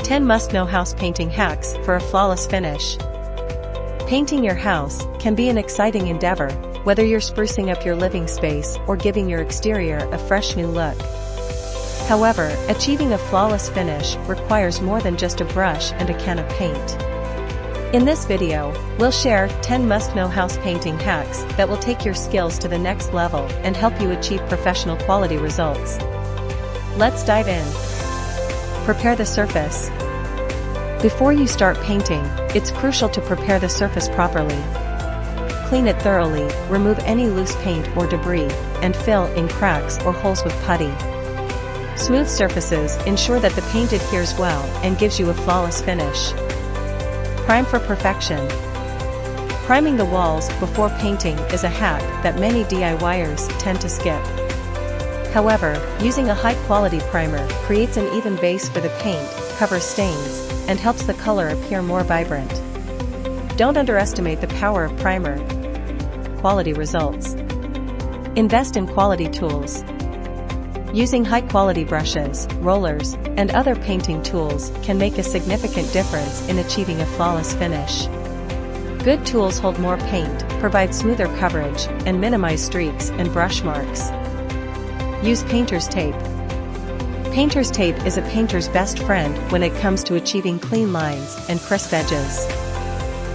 10 must-know house painting hacks for a flawless finish. Painting your house can be an exciting endeavor, whether you're sprucing up your living space or giving your exterior a fresh new look. However, achieving a flawless finish requires more than just a brush and a can of paint. In this video, we'll share 10 must-know house painting hacks that will take your skills to the next level and help you achieve professional quality results. Let's dive in. Prepare the surface. Before you start painting, it's crucial to prepare the surface properly. Clean it thoroughly, remove any loose paint or debris, and fill in cracks or holes with putty. Smooth surfaces ensure that the paint adheres well and gives you a flawless finish. Prime for perfection. Priming the walls before painting is a hack that many DIYers tend to skip. However, using a high-quality primer creates an even base for the paint, covers stains, and helps the color appear more vibrant. Don't underestimate the power of primer. Quality results. Invest in quality tools. Using high-quality brushes, rollers, and other painting tools can make a significant difference in achieving a flawless finish. Good tools hold more paint, provide smoother coverage, and minimize streaks and brush marks. Use painter's tape. Painter's tape is a painter's best friend when it comes to achieving clean lines and crisp edges.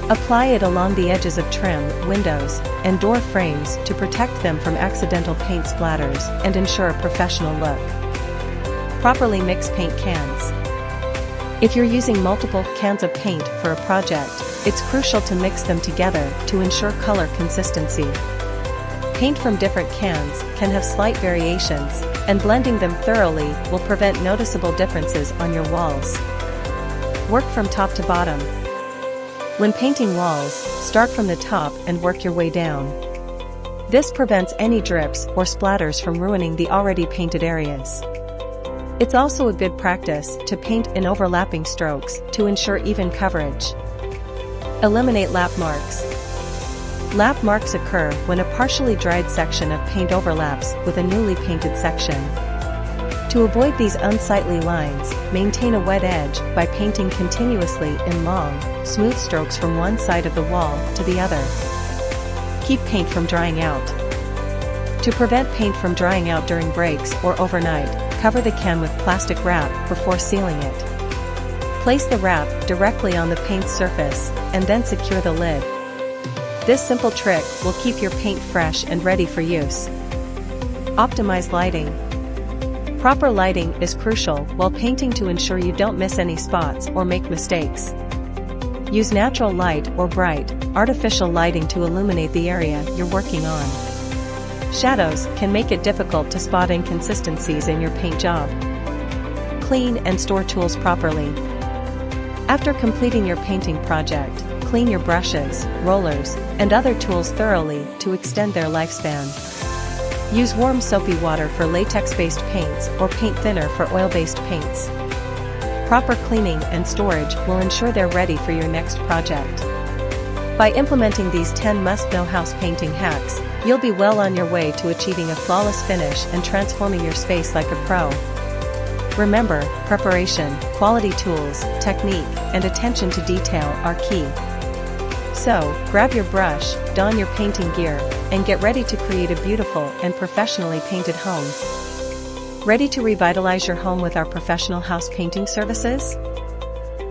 Apply it along the edges of trim, windows, and door frames to protect them from accidental paint splatters and ensure a professional look. Properly mix paint cans. If you're using multiple cans of paint for a project, it's crucial to mix them together to ensure color consistency. Paint from different cans can have slight variations, and blending them thoroughly will prevent noticeable differences on your walls. Work from top to bottom. When painting walls, start from the top and work your way down. This prevents any drips or splatters from ruining the already painted areas. It's also a good practice to paint in overlapping strokes to ensure even coverage. Eliminate lap marks. Lap marks occur when a partially dried section of paint overlaps with a newly painted section. To avoid these unsightly lines, maintain a wet edge by painting continuously in long, smooth strokes from one side of the wall to the other. Keep paint from drying out. To prevent paint from drying out during breaks or overnight, cover the can with plastic wrap before sealing it. Place the wrap directly on the paint surface, and then secure the lid. This simple trick will keep your paint fresh and ready for use. Optimize lighting. Proper lighting is crucial while painting to ensure you don't miss any spots or make mistakes. Use natural light or bright, artificial lighting to illuminate the area you're working on. Shadows can make it difficult to spot inconsistencies in your paint job. Clean and store tools properly. After completing your painting project, clean your brushes, rollers, and other tools thoroughly to extend their lifespan. Use warm soapy water for latex-based paints or paint thinner for oil-based paints. Proper cleaning and storage will ensure they're ready for your next project. By implementing these 10 must-know house painting hacks, you'll be well on your way to achieving a flawless finish and transforming your space like a pro. Remember, preparation, quality tools, technique, and attention to detail are key. So, grab your brush, don your painting gear, and get ready to create a beautiful and professionally painted home. Ready to revitalize your home with our professional house painting services?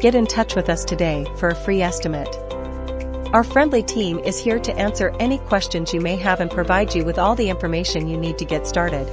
Get in touch with us today for a free estimate. Our friendly team is here to answer any questions you may have and provide you with all the information you need to get started.